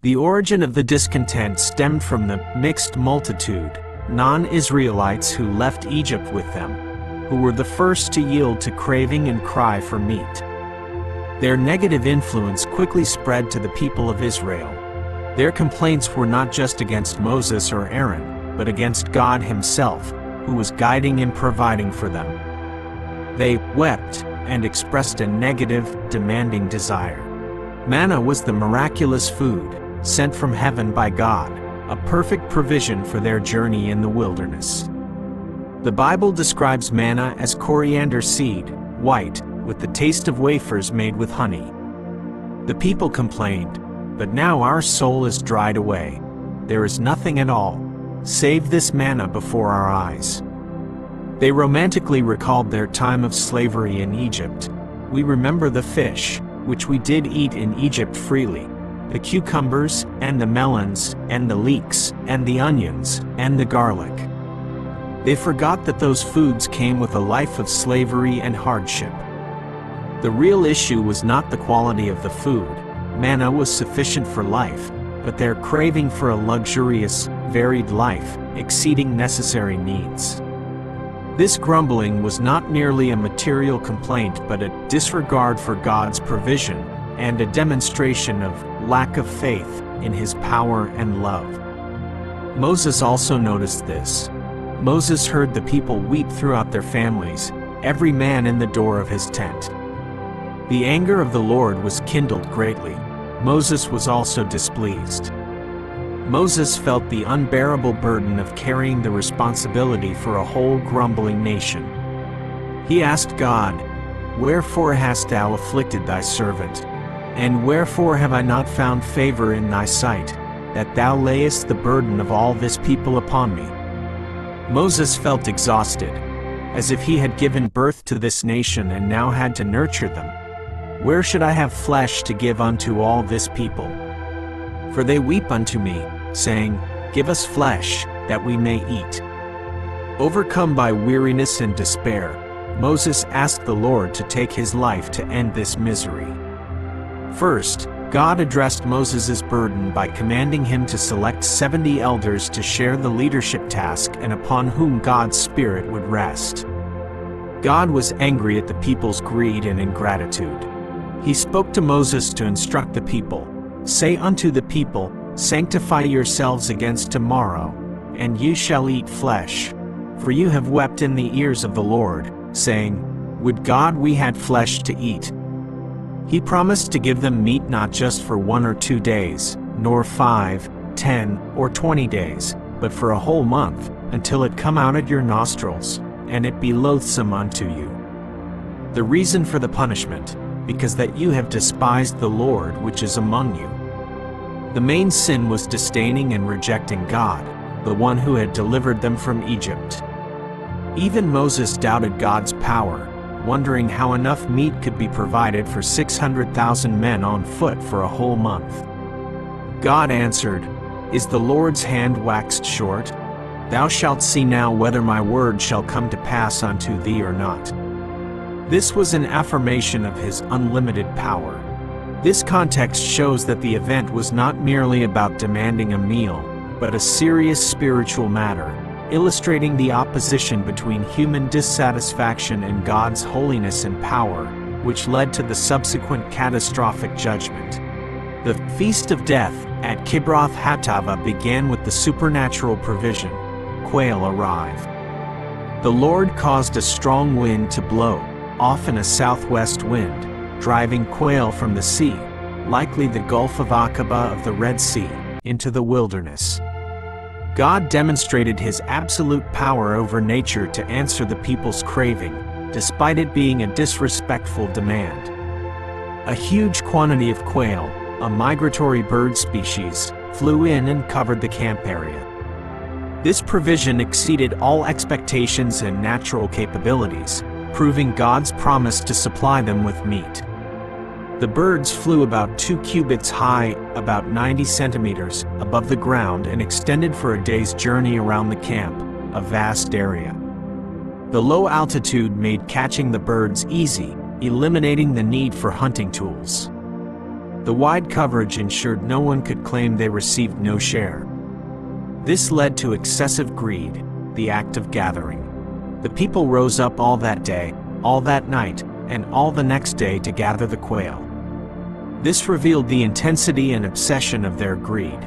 The origin of the discontent stemmed from the mixed multitude, non-Israelites who left Egypt with them, who were the first to yield to craving and cry for meat. Their negative influence quickly spread to the people of Israel. Their complaints were not just against Moses or Aaron, but against God Himself, who was guiding and providing for them. They wept and expressed a negative, demanding desire. Manna was the miraculous food, sent from heaven by God, a perfect provision for their journey in the wilderness. The Bible describes manna as coriander seed, white, with the taste of wafers made with honey. The people complained, "But now our soul is dried away. There is nothing at all, save this manna before our eyes." They romantically recalled their time of slavery in Egypt. "We remember the fish, which we did eat in Egypt freely, the cucumbers, and the melons, and the leeks, and the onions, and the garlic." They forgot that those foods came with a life of slavery and hardship. The real issue was not the quality of the food. Manna was sufficient for life, but their craving for a luxurious, varied life, exceeding necessary needs. This grumbling was not merely a material complaint but a disregard for God's provision, and a demonstration of lack of faith in His power and love. Moses also noticed this. Moses heard the people weep throughout their families, every man in the door of his tent. The anger of the Lord was kindled greatly. Moses was also displeased. Moses felt the unbearable burden of carrying the responsibility for a whole grumbling nation. He asked God, "Wherefore hast thou afflicted thy servant? And wherefore have I not found favor in thy sight, that thou layest the burden of all this people upon me?" Moses felt exhausted, as if he had given birth to this nation and now had to nurture them. "Where should I have flesh to give unto all this people? For they weep unto me, saying, Give us flesh, that we may eat." Overcome by weariness and despair, Moses asked the Lord to take his life to end this misery. First, God addressed Moses' burden by commanding him to select 70 elders to share the leadership task and upon whom God's Spirit would rest. God was angry at the people's greed and ingratitude. He spoke to Moses to instruct the people, "Say unto the people, Sanctify yourselves against tomorrow, and you shall eat flesh. For you have wept in the ears of the Lord, saying, Would God we had flesh to eat." He promised to give them meat not just for 1 or 2 days, nor 5, 10, or 20 days, but for a whole month, until it come out at your nostrils, and it be loathsome unto you. The reason for the punishment, because that you have despised the Lord which is among you. The main sin was disdaining and rejecting God, the one who had delivered them from Egypt. Even Moses doubted God's power, wondering how enough meat could be provided for 600,000 men on foot for a whole month. God answered, "Is the Lord's hand waxed short? Thou shalt see now whether my word shall come to pass unto thee or not." This was an affirmation of His unlimited power. This context shows that the event was not merely about demanding a meal, but a serious spiritual matter, illustrating the opposition between human dissatisfaction and God's holiness and power, which led to the subsequent catastrophic judgment. The Feast of Death at Kibroth Hattaavah began with the supernatural provision. Quail arrived. The Lord caused a strong wind to blow, often a southwest wind, driving quail from the sea, likely the Gulf of Aqaba of the Red Sea, into the wilderness. God demonstrated His absolute power over nature to answer the people's craving, despite it being a disrespectful demand. A huge quantity of quail, a migratory bird species, flew in and covered the camp area. This provision exceeded all expectations and natural capabilities, proving God's promise to supply them with meat. The birds flew about 2 cubits high, about 90 centimeters, above the ground and extended for a day's journey around the camp, a vast area. The low altitude made catching the birds easy, eliminating the need for hunting tools. The wide coverage ensured no one could claim they received no share. This led to excessive greed, the act of gathering. The people rose up all that day, all that night, and all the next day to gather the quail. This revealed the intensity and obsession of their greed.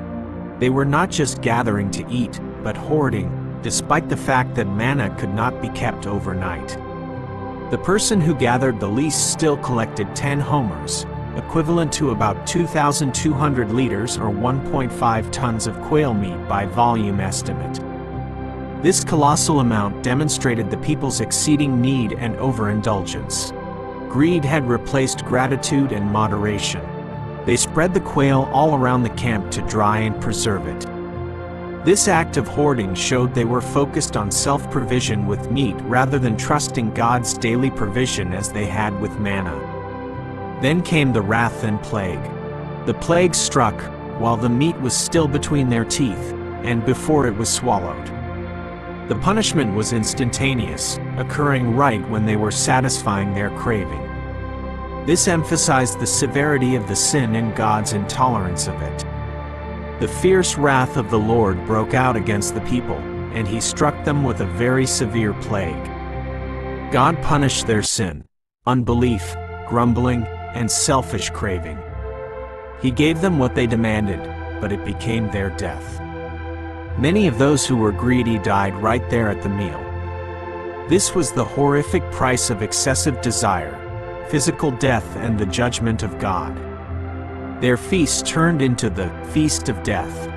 They were not just gathering to eat, but hoarding, despite the fact that manna could not be kept overnight. The person who gathered the least still collected 10 homers, equivalent to about 2,200 liters or 1.5 tons of quail meat by volume estimate. This colossal amount demonstrated the people's exceeding need and overindulgence. Greed had replaced gratitude and moderation. They spread the quail all around the camp to dry and preserve it. This act of hoarding showed they were focused on self-provision with meat rather than trusting God's daily provision as they had with manna. Then came the wrath and plague. The plague struck while the meat was still between their teeth and before it was swallowed. The punishment was instantaneous, occurring right when they were satisfying their craving. This emphasized the severity of the sin and God's intolerance of it. The fierce wrath of the Lord broke out against the people, and he struck them with a very severe plague. God punished their sin, unbelief, grumbling, and selfish craving. He gave them what they demanded, but it became their death. Many of those who were greedy died right there at the meal. This was the horrific price of excessive desire, physical death, and the judgment of God. Their feast turned into the Feast of Death.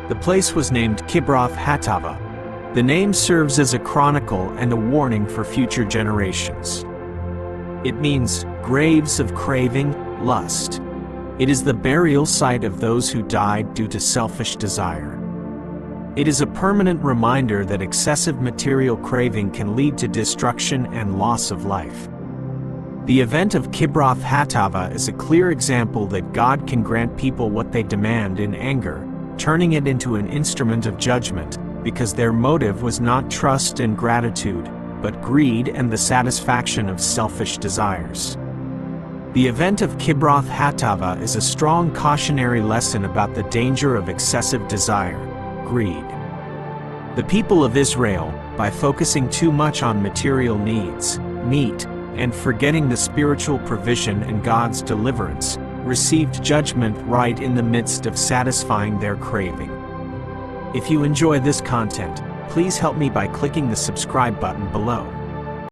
The place was named Kibroth Hattaavah. The name serves as a chronicle and a warning for future generations. It means graves of craving, lust. It is the burial site of those who died due to selfish desire. It is a permanent reminder that excessive material craving can lead to destruction and loss of life. The event of Kibroth Hattaavah is a clear example that God can grant people what they demand in anger, turning it into an instrument of judgment, because their motive was not trust and gratitude, but greed and the satisfaction of selfish desires. The event of Kibroth Hattaavah is a strong cautionary lesson about the danger of excessive desire, greed. The people of Israel, by focusing too much on material needs, meat, and forgetting the spiritual provision and God's deliverance, received judgment right in the midst of satisfying their craving. If you enjoy this content, please help me by clicking the subscribe button below.